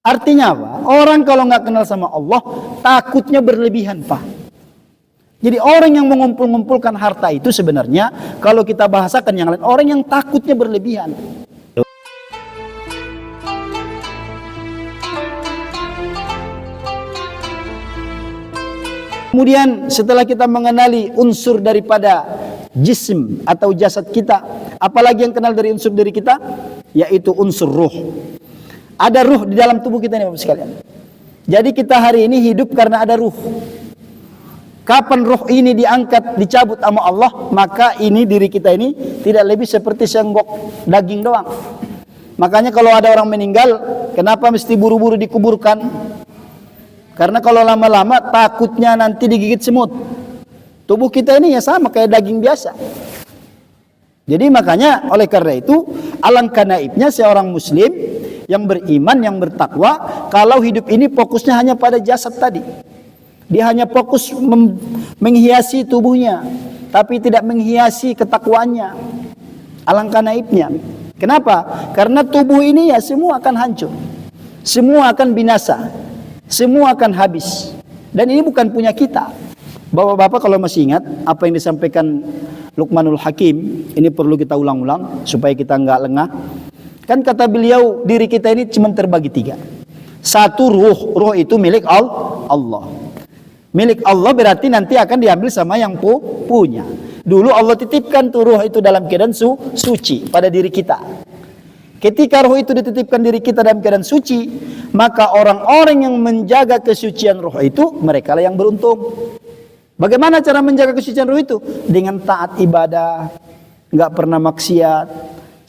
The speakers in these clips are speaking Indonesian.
Artinya apa? Orang kalau nggak kenal sama Allah, takutnya berlebihan, Pak. Jadi orang yang mengumpul-ngumpulkan harta itu sebenarnya, kalau kita bahasakan yang lain, orang yang takutnya berlebihan. Kemudian setelah kita mengenali unsur daripada jism atau jasad kita, apalagi yang kenal dari unsur diri kita, yaitu unsur ruh. Ada ruh di dalam tubuh kita ini, Bapak sekalian. Jadi kita hari ini hidup karena ada ruh. Kapan ruh ini diangkat, dicabut sama Allah, maka ini diri kita ini tidak lebih seperti senggok daging doang. Makanya kalau ada orang meninggal, kenapa mesti buru-buru dikuburkan? Karena kalau lama-lama takutnya nanti digigit semut. Tubuh kita ini ya sama kayak daging biasa. Jadi makanya oleh karena itu alangkah naibnya seorang muslim yang beriman, yang bertakwa, kalau hidup ini fokusnya hanya pada jasad tadi. Dia hanya fokus menghiasi tubuhnya, tapi tidak menghiasi ketakwaannya. Alangkah naibnya. Kenapa? Karena tubuh ini ya semua akan hancur. Semua akan binasa. Semua akan habis. Dan ini bukan punya kita. Bapak-bapak kalau masih ingat apa yang disampaikan Luqmanul Hakim, ini perlu kita ulang-ulang supaya kita nggak lengah. Kan kata beliau, diri kita ini cuma terbagi 3. Satu ruh, ruh itu milik Allah. Milik Allah berarti nanti akan diambil sama yang punya. Dulu Allah titipkan tuh ruh itu dalam keadaan suci pada diri kita. Ketika ruh itu dititipkan diri kita dalam keadaan suci, maka orang-orang yang menjaga kesucian ruh itu, mereka lah yang beruntung. Bagaimana cara menjaga kesucian ruh itu? Dengan taat ibadah, nggak pernah maksiat,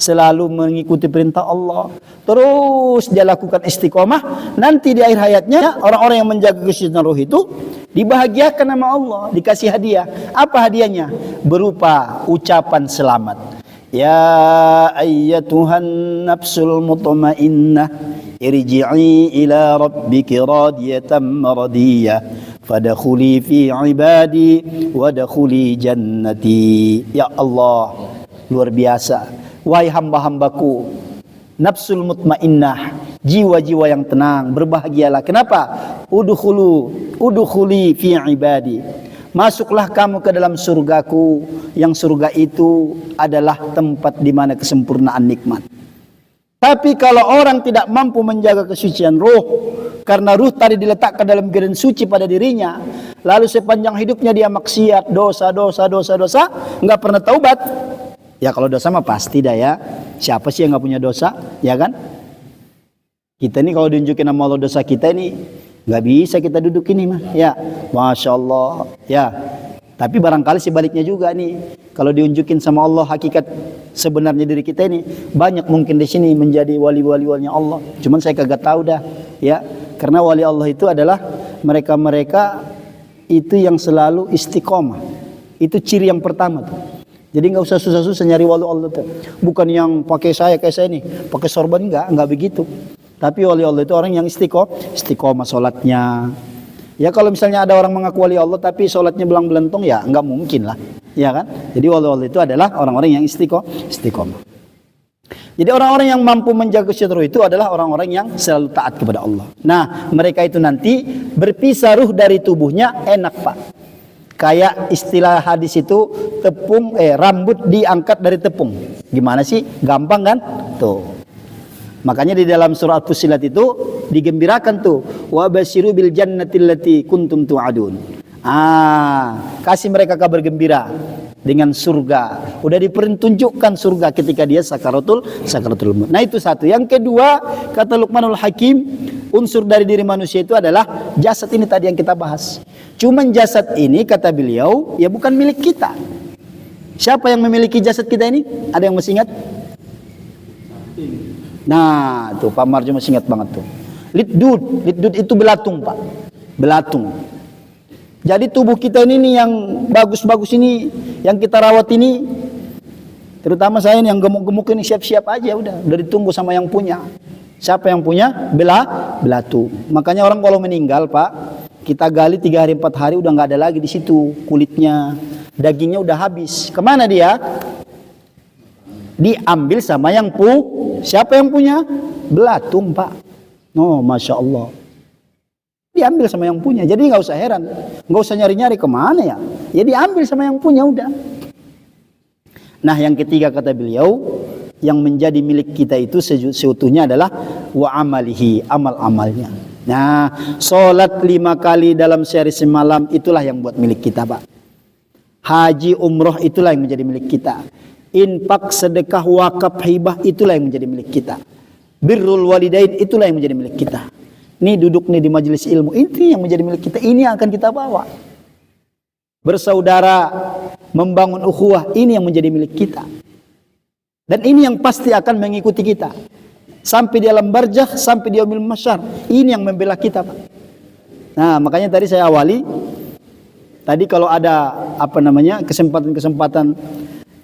selalu mengikuti perintah Allah, terus dia lakukan istiqomah. Nanti di akhir hayatnya orang-orang yang menjaga kesucian ruh itu dibahagiakan sama Allah, dikasih hadiah. Apa hadiahnya? Berupa ucapan selamat. Ya ayyatuhan nafsul mutmainnah irji'i ila rabbiki radiyatan maradiyah fadkhuli fi ibadi wadkhuli jannati. Ya Allah, luar biasa. Wahai hamba-hambaku, nafsul mutmainnah, jiwa-jiwa yang tenang, berbahagialah. Kenapa? Udkhuli fi ibadi. Masuklah kamu ke dalam surgaku, yang surga itu adalah tempat di mana kesempurnaan nikmat. Tapi kalau orang tidak mampu menjaga kesucian ruh, karena ruh tadi diletakkan dalam keadaan suci pada dirinya, lalu sepanjang hidupnya dia maksiat, dosa, nggak pernah taubat. Ya kalau dosa mah pasti dah ya. Siapa sih yang nggak punya dosa, ya kan? Kita ini kalau diunjukin sama Allah dosa kita ini, nggak bisa kita duduk ini mah. Ya, masya Allah. Ya, tapi barangkali sebaliknya juga nih. Kalau diunjukin sama Allah hakikat sebenarnya diri kita ini, banyak mungkin di sini menjadi wali-walinya Allah. Cuman saya kagak tahu dah. Ya, karena wali Allah itu adalah mereka-mereka itu yang selalu istiqomah. Itu ciri yang pertama tuh. Jadi nggak usah susah-susah nyari wali Allah tuh. Bukan yang pakai saya kayak saya nih, pakai sorban nggak begitu. Tapi wali Allah itu orang yang istiqomah sholatnya. Ya kalau misalnya ada orang mengaku wali Allah tapi sholatnya belang-belentong, ya nggak mungkin lah, ya kan? Jadi wali Allah itu adalah orang-orang yang istiqomah. Jadi orang-orang yang mampu menjaga syaitan itu adalah orang-orang yang selalu taat kepada Allah. Nah, mereka itu nanti berpisah ruh dari tubuhnya enak, Pak. Kayak istilah hadis itu rambut diangkat dari tepung. Gimana sih? Gampang kan? Tuh. Makanya di dalam surah Fussilat itu digembirakan tuh, wa basyiru bil jannati allati kuntum tu'adun. Kasih mereka kabar gembira dengan surga. Udah dipertunjukkan surga ketika dia sakaratul maut. Nah, itu satu. Yang kedua, kata Luqmanul Hakim, unsur dari diri manusia itu adalah jasad ini tadi yang kita bahas. Cuman jasad ini kata beliau ya bukan milik kita. Siapa yang memiliki jasad kita ini? Ada yang masih ingat? Nah, tuh Pak Marjo masih ingat banget tuh. Litdud itu belatung, Pak. Belatung. Jadi tubuh kita ini nih yang bagus-bagus ini, yang kita rawat ini, terutama saya yang gemuk-gemuk ini siap-siap aja udah ditunggu sama yang punya. Siapa yang punya? Belatung. Makanya orang kalau meninggal, Pak, kita gali 3 hari 4 hari udah nggak ada lagi di situ kulitnya, dagingnya udah habis. Kemana dia? Diambil sama yang siapa yang punya? Belatung, Pak. Oh, Masya Allah. Diambil sama yang punya. Jadi nggak usah heran, nggak usah nyari-nyari kemana ya. Ya diambil sama yang punya udah. Nah, yang ketiga kata beliau, yang menjadi milik kita itu seutuhnya adalah wa amalihi, amal-amalnya. Nah, sholat 5 kali dalam sehari semalam itulah yang buat milik kita, Pak. Haji umroh itulah yang menjadi milik kita. Infak, sedekah, wakaf, hibah itulah yang menjadi milik kita. Birrul walidain itulah yang menjadi milik kita. Nih duduk nih di majelis ilmu, ini yang menjadi milik kita. Ini yang akan kita bawa. Bersaudara, membangun ukhuwah, ini yang menjadi milik kita. Dan ini yang pasti akan mengikuti kita. Sampai di alam barzakh, sampai di yaumil mahsyar. Ini yang membela kita, Pak. Nah, makanya tadi saya awali. Tadi kalau ada kesempatan-kesempatan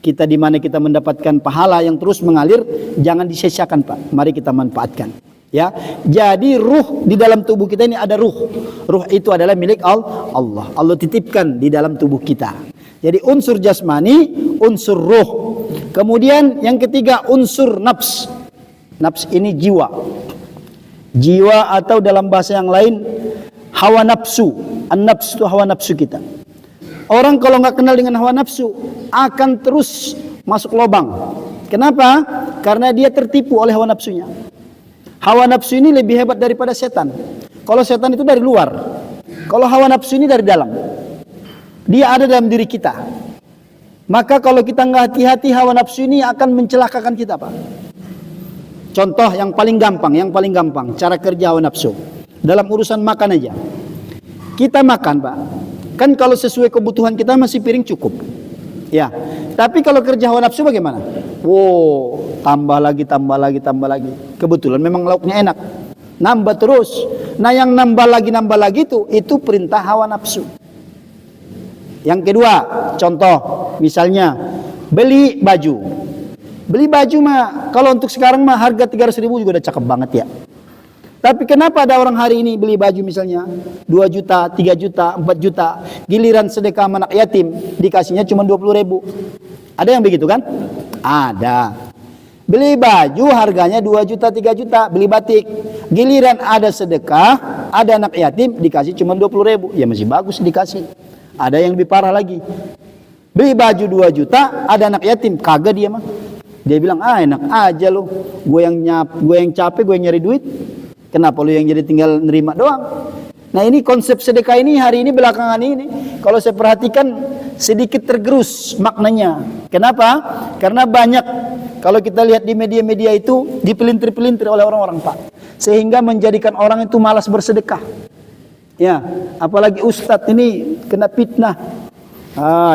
kita di mana kita mendapatkan pahala yang terus mengalir, jangan disia-siakan, Pak. Mari kita manfaatkan. Ya, jadi ruh di dalam tubuh kita ini ada ruh. Ruh itu adalah milik Allah. Allah titipkan di dalam tubuh kita. Jadi unsur jasmani, unsur ruh. Kemudian yang ketiga unsur nafs. Nafs ini jiwa. Jiwa atau dalam bahasa yang lain hawa nafsu. An-nafs itu hawa nafsu kita. Orang kalau nggak kenal dengan hawa nafsu akan terus masuk lubang. Kenapa? Karena dia tertipu oleh hawa nafsunya. Hawa nafsu ini lebih hebat daripada setan. Kalau setan itu dari luar. Kalau hawa nafsu ini dari dalam. Dia ada dalam diri kita. Maka kalau kita nggak hati-hati, hawa nafsu ini akan mencelakakan kita, Pak. Contoh yang paling gampang cara kerja hawa nafsu. Dalam urusan makan aja. Kita makan, Pak. Kan kalau sesuai kebutuhan kita masih piring cukup. Ya. Tapi kalau kerja hawa nafsu bagaimana? Wow, tambah lagi. Kebetulan memang lauknya enak. Nambah terus. Nah, yang nambah lagi itu perintah hawa nafsu. Yang kedua, contoh misalnya beli baju. Beli baju mah kalau untuk sekarang mah harga 300.000 juga udah cakep banget ya. Tapi kenapa ada orang hari ini beli baju misalnya 2 juta, 3 juta, 4 juta, giliran sedekah anak yatim dikasihnya cuma 20.000. Ada yang begitu kan? Ada. Beli baju harganya 2 juta, 3 juta, beli batik. Giliran ada sedekah, ada anak yatim dikasih cuma 20.000. Ya masih bagus dikasih. Ada yang lebih parah lagi. Beli baju 2 juta, ada anak yatim, kagak dia mah. Dia bilang, enak aja lo. Gue yang capek, gue yang nyari duit. Kenapa lu yang jadi tinggal nerima doang? Nah, ini konsep sedekah ini hari ini belakangan ini kalau saya perhatikan sedikit tergerus maknanya. Kenapa? Karena banyak kalau kita lihat di media-media itu dipelintir-pelintir oleh orang-orang, Pak. Sehingga menjadikan orang itu malas bersedekah. Ya, apalagi ustadz ini kena fitnah.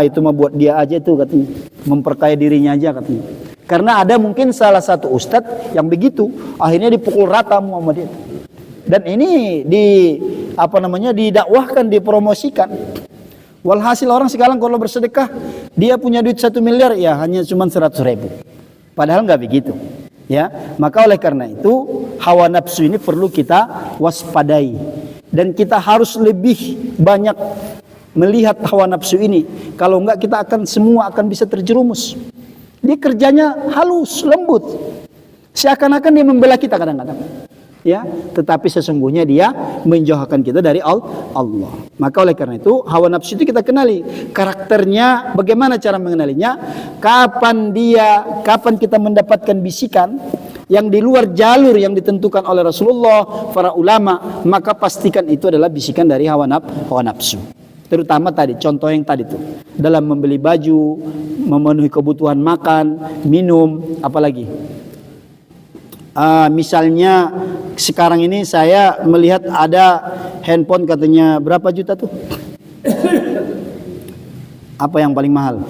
Itu mah buat dia aja itu katanya. Memperkaya dirinya aja katanya. Karena ada mungkin salah satu ustadz yang begitu, akhirnya dipukul rata sama dia. Dan ini didakwahkan, dipromosikan. Walhasil orang sekarang kalau bersedekah, dia punya duit 1 miliar, ya hanya cuma 100.000. Padahal nggak begitu. Ya, maka oleh karena itu hawa nafsu ini perlu kita waspadai. Dan kita harus lebih banyak melihat hawa nafsu ini. Kalau enggak kita semua akan bisa terjerumus. Dia kerjanya halus, lembut. Seakan-akan dia membela kita kadang-kadang. Ya, tetapi sesungguhnya dia menjauhkan kita dari Allah. Maka oleh karena itu hawa nafsu itu kita kenali karakternya, bagaimana cara mengenalinya, kapan kita mendapatkan bisikan yang di luar jalur yang ditentukan oleh Rasulullah, para ulama, maka pastikan itu adalah bisikan dari hawa nafsu. Terutama tadi, contoh yang tadi tuh, dalam membeli baju, memenuhi kebutuhan makan, minum, apalagi. Misalnya sekarang ini saya melihat ada handphone katanya berapa juta tuh? Apa yang paling mahal?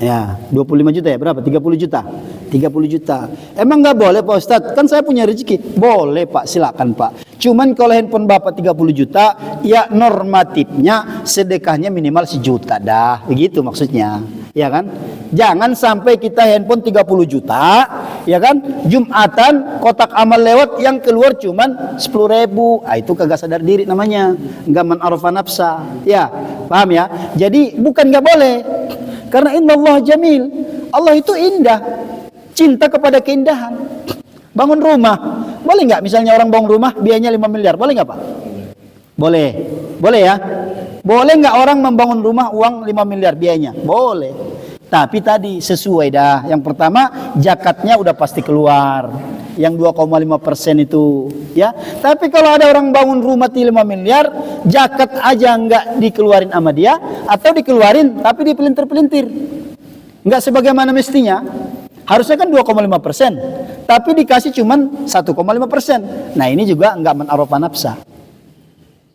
Ya, 25 juta ya, berapa? 30 juta. 30 juta. Emang nggak boleh Pak Ustadz? Kan saya punya rezeki. Boleh Pak, silakan Pak. Cuman kalau handphone Bapak 30 juta, ya normatifnya sedekahnya minimal 1 juta dah. Begitu maksudnya. Ya kan? Jangan sampai kita handphone 30 juta, ya kan? Jumatan kotak amal lewat yang keluar cuman 10.000. Itu kagak sadar diri namanya. Enggak man arafa nafsa. Ya, paham ya? Jadi bukan nggak boleh. Karena innallaha jamil. Allah itu indah. Cinta kepada keindahan. Bangun rumah, boleh nggak? Misalnya orang bangun rumah, biayanya 5 miliar, boleh nggak Pak? Boleh, boleh ya. Boleh nggak orang membangun rumah uang 5 miliar biayanya? Boleh. Tapi tadi sesuai dah. Yang pertama, zakatnya udah pasti keluar. Yang 2,5% itu, ya. Tapi kalau ada orang bangun rumah 5 miliar, zakat aja nggak dikeluarin sama dia, atau dikeluarin tapi dipelintir-pelintir, nggak sebagaimana mestinya. Harusnya kan 2,5%, tapi dikasih cuman 1,5%. Nah ini juga nggak menarofa nafsa.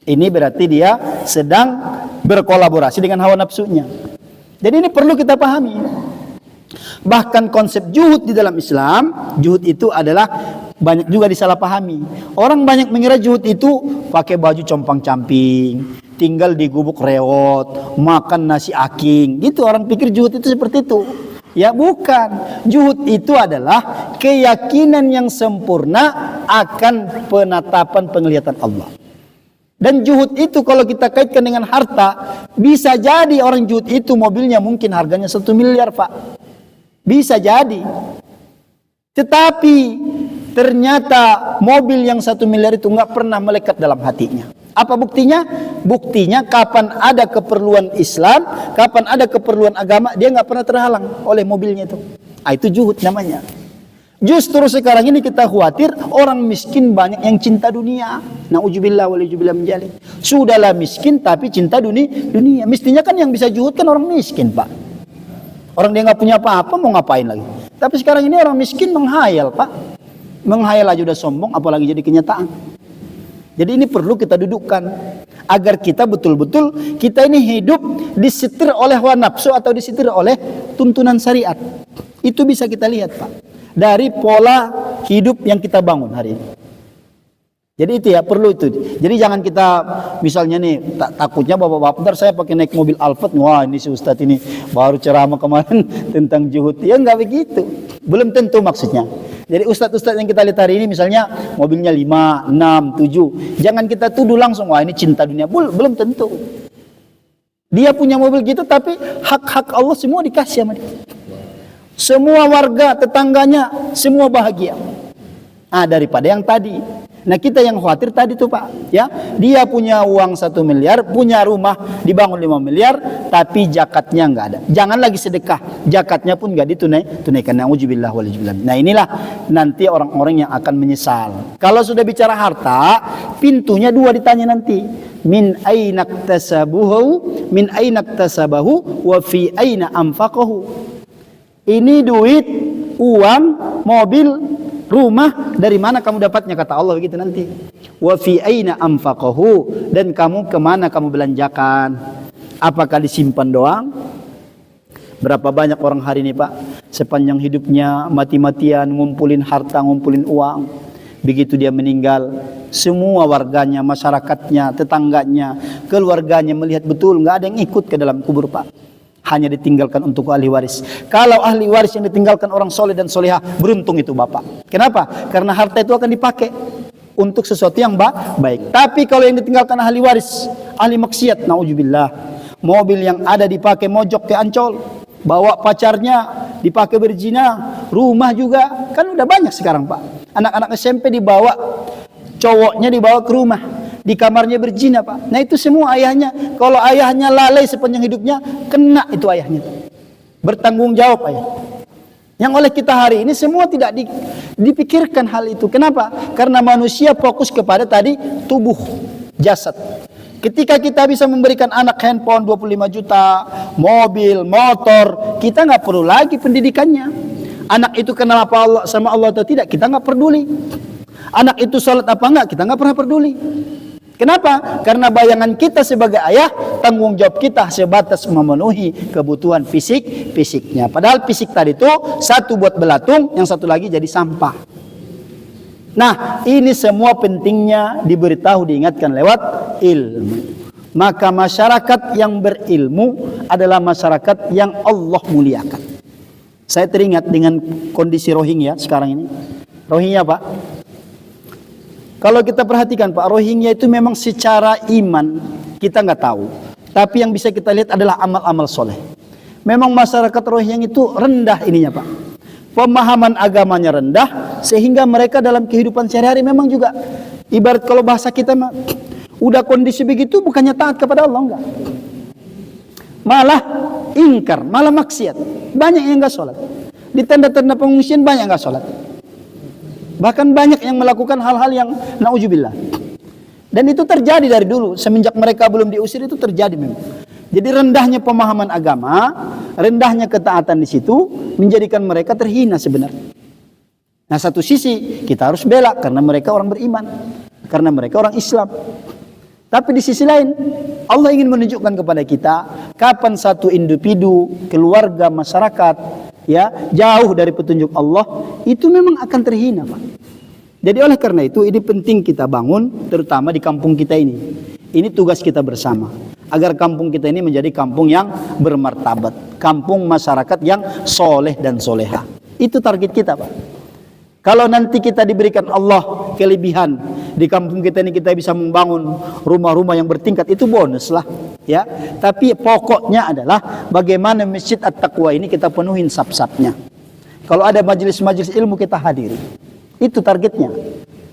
Ini berarti dia sedang berkolaborasi dengan hawa nafsunya. Jadi ini perlu kita pahami. Bahkan konsep juhud di dalam Islam, juhud itu adalah banyak juga disalahpahami. Orang banyak mengira juhud itu pakai baju compang-camping, tinggal di gubuk rewot, makan nasi aking. Gitu orang pikir juhud itu seperti itu. Ya bukan. Juhud itu adalah keyakinan yang sempurna akan penetapan penglihatan Allah. Dan juhud itu kalau kita kaitkan dengan harta, bisa jadi orang juhud itu mobilnya mungkin harganya 1 miliar Pak. Bisa jadi. Tetapi ternyata mobil yang 1 miliar itu nggak pernah melekat dalam hatinya. Apa buktinya? Buktinya kapan ada keperluan Islam, kapan ada keperluan agama, dia nggak pernah terhalang oleh mobilnya itu. Itu juhud namanya. Justru sekarang ini kita khawatir orang miskin banyak yang cinta dunia. Na'udzubillah walijubillah menjalik. Sudahlah miskin tapi cinta dunia. Mestinya kan yang bisa juhud kan orang miskin Pak. Orang dia nggak punya apa-apa mau ngapain lagi. Tapi sekarang ini orang miskin menghayal Pak. Menghayal aja udah sombong apalagi jadi kenyataan. Jadi ini perlu kita dudukkan. Agar kita betul-betul kita ini hidup disetir oleh hawa nafsu atau disetir oleh tuntunan syariat. Itu bisa kita lihat Pak. Dari pola hidup yang kita bangun hari ini. Jadi itu ya perlu itu. Jadi jangan kita misalnya nih takutnya bapak-bapak ntar saya pakai naik mobil Alphard, wah ini si Ustadz ini baru ceramah kemarin tentang juhud. Ya enggak begitu. Belum tentu maksudnya. Jadi ustadz-ustadz yang kita lihat hari ini misalnya mobilnya 5, 6, 7. Jangan kita tuduh langsung wah ini cinta dunia. Belum tentu. Dia punya mobil gitu tapi hak-hak Allah semua dikasih sama dia. Semua warga, tetangganya, semua bahagia. Daripada yang tadi. Nah kita yang khawatir tadi tuh Pak. Ya, dia punya uang 1 miliar, punya rumah dibangun 5 miliar, tapi zakatnya nggak ada. Jangan lagi sedekah, zakatnya pun nggak ditunaikan. Na'udzubillah walijubillah. Nah inilah nanti orang-orang yang akan menyesal. Kalau sudah bicara harta, pintunya 2 ditanya nanti. Min aina iktasabahu wa fi aina anfaqahu. Ini duit, uang, mobil, rumah, dari mana kamu dapatnya kata Allah begitu nanti. Wa fi aina anfaqahu, dan kamu kemana kamu belanjakan? Apakah disimpan doang? Berapa banyak orang hari ini Pak sepanjang hidupnya mati-matian ngumpulin harta, ngumpulin uang. Begitu dia meninggal, semua warganya, masyarakatnya, tetangganya, keluarganya melihat betul nggak ada yang ikut ke dalam kubur Pak. Hanya ditinggalkan untuk ahli waris. Kalau ahli waris yang ditinggalkan orang soleh dan solehah, beruntung itu Bapak. Kenapa? Karena harta itu akan dipakai untuk sesuatu yang baik. Tapi kalau yang ditinggalkan ahli waris, ahli maksiat, na'udzubillah, mobil yang ada dipakai mojok ke Ancol, bawa pacarnya dipakai berzina, rumah juga, kan udah banyak sekarang Pak. Anak-anak SMP dibawa, cowoknya dibawa ke rumah, di kamarnya berzina Pak. Nah itu semua ayahnya. Kalau ayahnya lalai sepanjang hidupnya, kena itu ayahnya. Bertanggung jawab ayah. Yang oleh kita hari ini semua tidak dipikirkan hal itu. Kenapa? Karena manusia fokus kepada tadi tubuh, jasad. Ketika kita bisa memberikan anak handphone 25 juta, mobil, motor, kita nggak perlu lagi pendidikannya. Anak itu kenal apa Allah sama Allah atau tidak, kita nggak peduli. Anak itu salat apa enggak, kita nggak pernah peduli. Kenapa? Karena bayangan kita sebagai ayah, tanggung jawab kita sebatas memenuhi kebutuhan fisiknya. Padahal fisik tadi itu satu buat belatung, yang satu lagi jadi sampah. Nah, ini semua pentingnya diberitahu, diingatkan lewat ilmu. Maka masyarakat yang berilmu adalah masyarakat yang Allah muliakan. Saya teringat dengan kondisi Rohingya sekarang ini. Rohingya Pak, kalau kita perhatikan Pak, Rohingya itu memang secara iman kita nggak tahu. Tapi yang bisa kita lihat adalah amal-amal soleh. Memang masyarakat Rohingya itu rendah ininya Pak. pemahaman agamanya rendah, sehingga mereka dalam kehidupan sehari-hari memang juga ibarat kalau bahasa kita mah udah kondisi begitu bukannya taat kepada Allah, enggak. Malah ingkar, malah maksiat. Banyak yang enggak sholat. Di tenda-tenda pengungsian banyak enggak sholat. Bahkan banyak yang melakukan hal-hal yang na'udzubillah. Dan itu terjadi dari dulu, semenjak mereka belum diusir itu terjadi memang. Jadi rendahnya pemahaman agama, rendahnya ketaatan di situ menjadikan mereka terhina sebenarnya. Nah, satu sisi kita harus bela karena mereka orang beriman, karena mereka orang Islam. Tapi di sisi lain Allah ingin menunjukkan kepada kita kapan satu individu, keluarga, masyarakat ya jauh dari petunjuk Allah, itu memang akan terhina, Pak. Jadi oleh karena itu ini penting kita bangun terutama di kampung kita ini. Ini tugas kita bersama agar kampung kita ini menjadi kampung yang bermartabat, kampung masyarakat yang soleh dan soleha. Itu target kita, Pak. Kalau nanti kita diberikan Allah kelebihan di kampung kita ini, kita bisa membangun rumah-rumah yang bertingkat, itu bonus lah ya. Tapi pokoknya adalah bagaimana Masjid At-Taqwa ini kita penuhin sap-sapnya. Kalau ada majelis-majelis ilmu kita hadiri. Itu targetnya,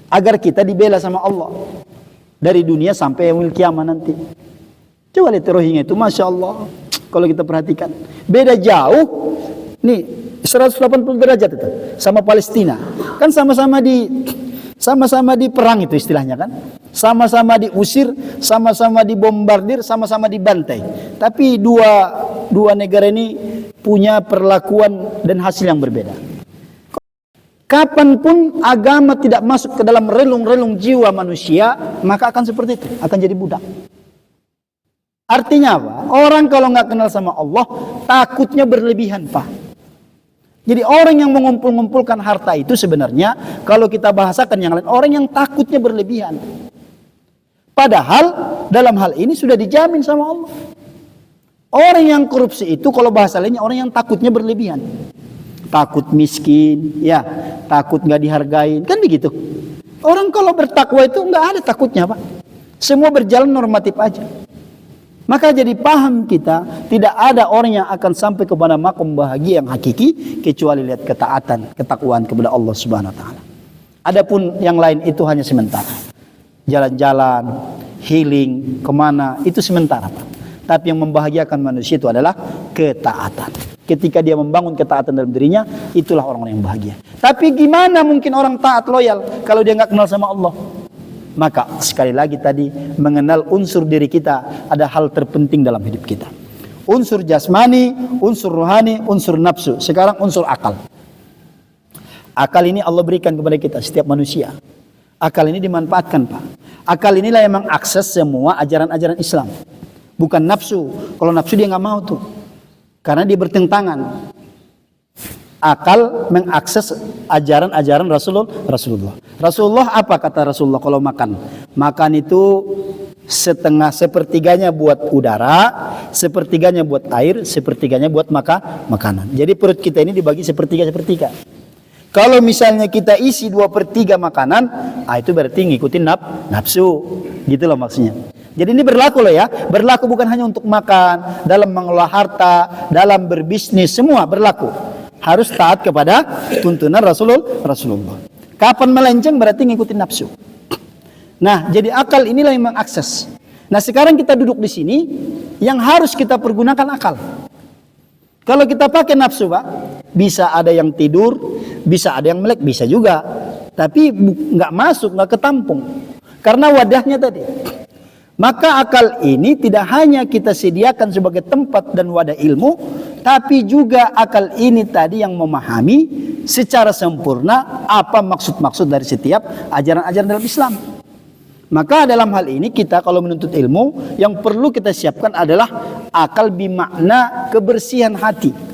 agar kita dibela sama Allah dari dunia sampai yaumil kiamah nanti. Coba lihat Rohingya itu, Masya Allah, kalau kita perhatikan beda jauh nih 180 derajat itu sama Palestina. Kan sama-sama di perang itu istilahnya kan, sama-sama diusir, sama-sama dibombardir, sama-sama dibantai. Tapi dua negara ini punya perlakuan dan hasil yang berbeda. Kapanpun agama tidak masuk ke dalam relung-relung jiwa manusia, maka akan seperti itu, akan jadi budak. Artinya apa? Orang kalau nggak kenal sama Allah, takutnya berlebihan, Pak. Jadi orang yang mengumpul-ngumpulkan harta itu sebenarnya, kalau kita bahasakan yang lain, orang yang takutnya berlebihan. Padahal dalam hal ini sudah dijamin sama Allah. Orang yang korupsi itu kalau bahasa lainnya orang yang takutnya berlebihan. Takut miskin, ya, takut nggak dihargain, kan begitu. Orang kalau bertakwa itu nggak ada takutnya, Pak. Semua berjalan normatif aja. Maka jadi paham kita, tidak ada orang yang akan sampai kepada makom bahagia yang hakiki kecuali lihat ketaatan, ketakwaan kepada Allah Subhanahu wa taala. Adapun yang lain itu hanya sementara. Jalan-jalan, healing, kemana, itu sementara, Pak. Tapi yang membahagiakan manusia itu adalah ketaatan. Ketika dia membangun ketaatan dalam dirinya, itulah orang-orang yang bahagia. Tapi gimana mungkin orang taat loyal kalau dia nggak kenal sama Allah? Maka sekali lagi tadi, mengenal unsur diri kita ada hal terpenting dalam hidup kita. Unsur jasmani, unsur rohani, unsur nafsu. Sekarang unsur akal. Akal ini Allah berikan kepada kita, setiap manusia. Akal ini dimanfaatkan, Pak. Akal inilah yang mengakses semua ajaran-ajaran Islam. Bukan nafsu. Kalau nafsu dia nggak mau tuh. Karena dia bertentangan. Akal mengakses ajaran-ajaran Rasulullah. Rasulullah apa kata Rasulullah kalau makan? Makan itu sepertiganya buat udara, sepertiganya buat air, sepertiganya buat makanan. Jadi perut kita ini dibagi sepertiga. Kalau misalnya kita isi 2/3 makanan, itu berarti ngikutin nafsu. Gitu loh maksudnya. Jadi ini berlaku loh ya. Berlaku bukan hanya untuk makan, dalam mengelola harta, dalam berbisnis, semua berlaku. Harus taat kepada tuntunan Rasulullah. Kapan melenceng berarti ngikutin nafsu. Nah, jadi akal inilah yang mengakses. Nah, sekarang kita duduk di sini, yang harus kita pergunakan akal. Kalau kita pakai nafsu, Pak, bisa ada yang tidur, bisa ada yang melek, bisa juga. Tapi nggak masuk, nggak ketampung. Karena wadahnya tadi. Maka akal ini tidak hanya kita sediakan sebagai tempat dan wadah ilmu, tapi juga akal ini tadi yang memahami secara sempurna apa maksud-maksud dari setiap ajaran-ajaran dalam Islam. Maka dalam hal ini kita kalau menuntut ilmu, yang perlu kita siapkan adalah akal bimakna kebersihan hati.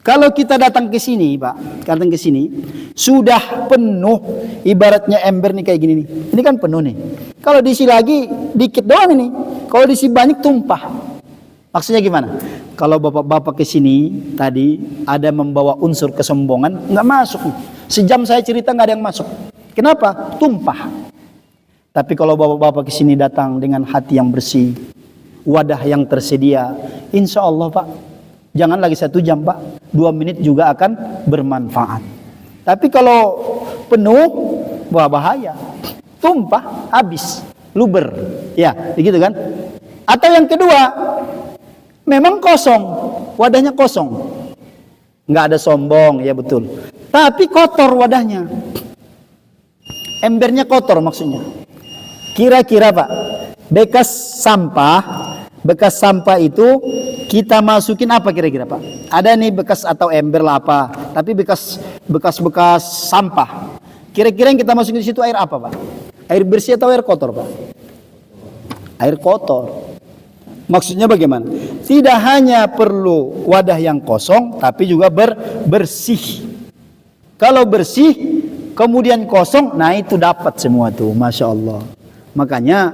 Kalau kita datang ke sini, Pak, datang ke sini, sudah penuh, ibaratnya ember nih kayak gini nih. Ini kan penuh nih. Kalau diisi lagi, dikit doang ini. Kalau diisi banyak, tumpah. Maksudnya gimana? Kalau bapak-bapak ke sini, tadi ada membawa unsur kesombongan, nggak masuk. Sejam saya cerita nggak ada yang masuk. Kenapa? Tumpah. Tapi kalau bapak-bapak ke sini datang dengan hati yang bersih, wadah yang tersedia, insya Allah, Pak, jangan lagi 1 jam, Pak. 2 menit juga akan bermanfaat. Tapi kalau penuh, wah bahaya. Tumpah, habis, luber. Ya, begitu kan? Atau yang kedua, memang kosong, wadahnya kosong. Nggak ada sombong, ya betul. Tapi kotor wadahnya. Embernya kotor maksudnya. Kira-kira Pak, bekas sampah itu kita masukin apa kira-kira Pak? Ada nih bekas atau ember lah apa, tapi bekas sampah. Kira-kira yang kita masukin di situ air apa Pak? Air bersih atau air kotor Pak? Air kotor. Maksudnya bagaimana? Tidak hanya perlu wadah yang kosong, tapi juga bersih. Kalau bersih, kemudian kosong, nah itu dapat semua tuh, Masya Allah. Makanya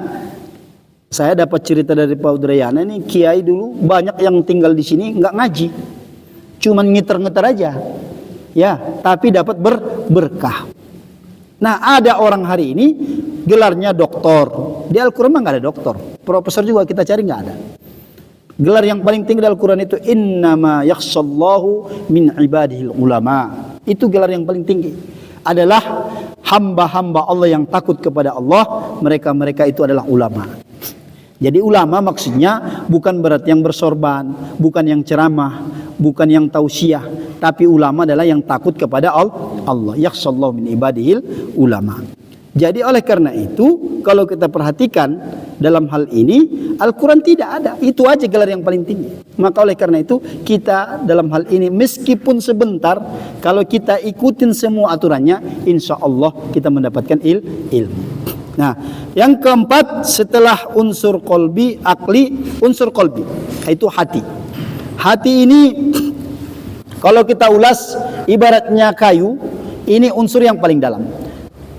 saya dapat cerita dari Pak Udrayana nih, kiai dulu banyak yang tinggal di sini nggak ngaji, cuman ngiter-ngiter aja, ya, tapi dapat berkah. Nah ada orang hari ini gelarnya doktor, di Al-Quran mah nggak ada doktor, profesor juga kita cari nggak ada. Gelar yang paling tinggi dalam Al-Quran itu innama yakhshallahu min ibadihil ulama. Itu gelar yang paling tinggi. Adalah hamba-hamba Allah yang takut kepada Allah, mereka itu adalah ulama. Jadi ulama maksudnya bukan berarti yang bersorban, bukan yang ceramah, bukan yang tausiah, tapi ulama adalah yang takut kepada Allah. Yakhshallahu min ibadihil ulama. Jadi oleh karena itu, kalau kita perhatikan dalam hal ini, Al-Quran tidak ada. Itu aja gelar yang paling tinggi. Maka oleh karena itu, kita dalam hal ini, meskipun sebentar, kalau kita ikutin semua aturannya, insya Allah kita mendapatkan ilmu. Nah, yang keempat, setelah unsur kolbi, akli, unsur kolbi, yaitu hati. Hati ini, kalau kita ulas, ibaratnya kayu, ini unsur yang paling dalam.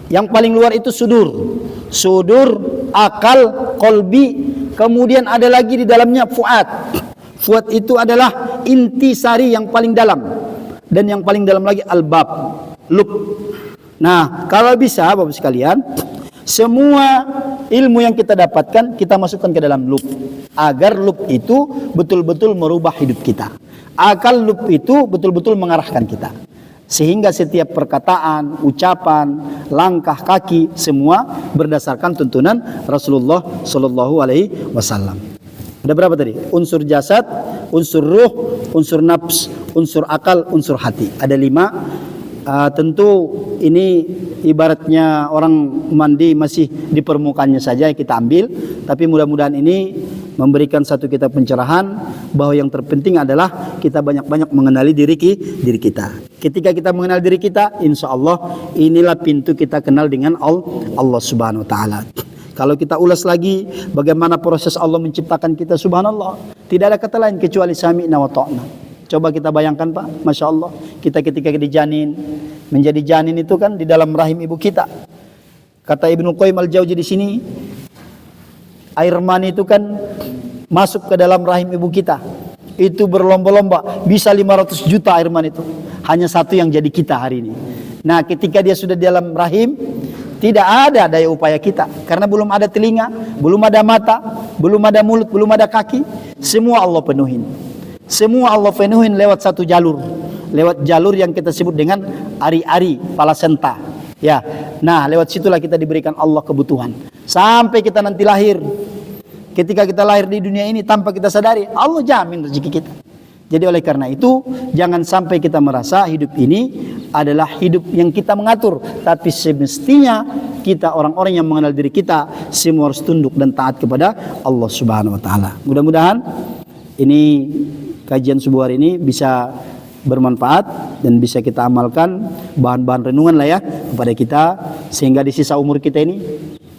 Yang paling luar itu sudur, akal, kolbi, kemudian ada lagi di dalamnya fuad. Fuad itu adalah intisari yang paling dalam, dan yang paling dalam lagi albab, lub. Nah, kalau bisa Bapak sekalian, semua ilmu yang kita dapatkan kita masukkan ke dalam lub, agar lub itu betul-betul merubah hidup kita. Akal lub itu betul-betul mengarahkan kita. Sehingga setiap perkataan, ucapan, langkah kaki semua berdasarkan tuntunan Rasulullah Shallallahu Alaihi Wasallam. Ada berapa tadi? Unsur jasad, unsur ruh, unsur nafs, unsur akal, unsur hati. Ada 5. Tentu ini ibaratnya orang mandi masih di permukaannya saja kita ambil. Tapi mudah-mudahan ini memberikan satu kita pencerahan bahwa yang terpenting adalah kita banyak-banyak mengenali diri kita. Ketika kita mengenal diri kita, insya Allah inilah pintu kita kenal dengan Allah Subhanahu Wa Taala. Kalau kita ulas lagi bagaimana proses Allah menciptakan kita, subhanallah, tidak ada kata lain kecuali sami'na wa ta'na. Coba kita bayangkan Pak, Masya Allah, kita ketika dijanin, menjadi janin itu kan di dalam rahim ibu kita. Kata Ibnu Qayyim Al-Jauzi di sini, air mani itu kan masuk ke dalam rahim ibu kita. Itu berlomba-lomba, bisa 500 juta air mani itu. Hanya satu yang jadi kita hari ini. Nah, ketika dia sudah di dalam rahim, tidak ada daya upaya kita. Karena belum ada telinga, belum ada mata, belum ada mulut, belum ada kaki. Semua Allah penuhin. Semua Allah penuhin lewat satu jalur. Lewat jalur yang kita sebut dengan ari-ari, palasenta. Ya, nah lewat situlah kita diberikan Allah kebutuhan. Sampai kita nanti lahir. Ketika kita lahir di dunia ini tanpa kita sadari, Allah jamin rezeki kita. Jadi oleh karena itu, jangan sampai kita merasa hidup ini adalah hidup yang kita mengatur. Tapi semestinya kita orang-orang yang mengenal diri kita, semua harus tunduk dan taat kepada Allah Subhanahu Wa Taala. Mudah-mudahan ini kajian subuh hari ini bisa bermanfaat dan bisa kita amalkan bahan-bahan renungan lah ya kepada kita, sehingga di sisa umur kita ini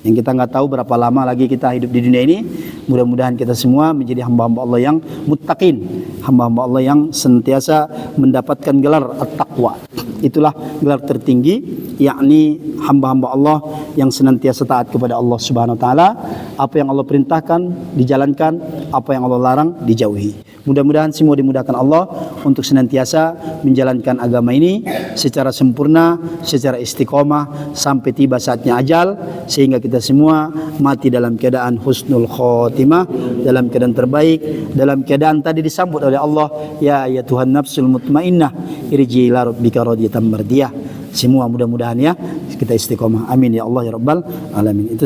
yang kita nggak tahu berapa lama lagi kita hidup di dunia ini, mudah-mudahan kita semua menjadi hamba-hamba Allah yang muttaqin, hamba-hamba Allah yang senantiasa mendapatkan gelar at-taqwa. Itulah gelar tertinggi, yakni hamba-hamba Allah yang senantiasa taat kepada Allah Subhanahu Wa Taala. Apa yang Allah perintahkan dijalankan, apa yang Allah larang dijauhi. Mudah-mudahan semua dimudahkan Allah untuk senantiasa menjalankan agama ini secara sempurna, secara istiqomah sampai tiba saatnya ajal, sehingga kita semua mati dalam keadaan husnul khotimah, dalam keadaan terbaik, dalam keadaan tadi disambut oleh Allah, ya Tuhan nafsul mutmainnah irji ila rabbika radiyatan mardiyah. Semua mudah-mudahan ya kita istiqomah. Amin ya Allah ya rabbal alamin. Itu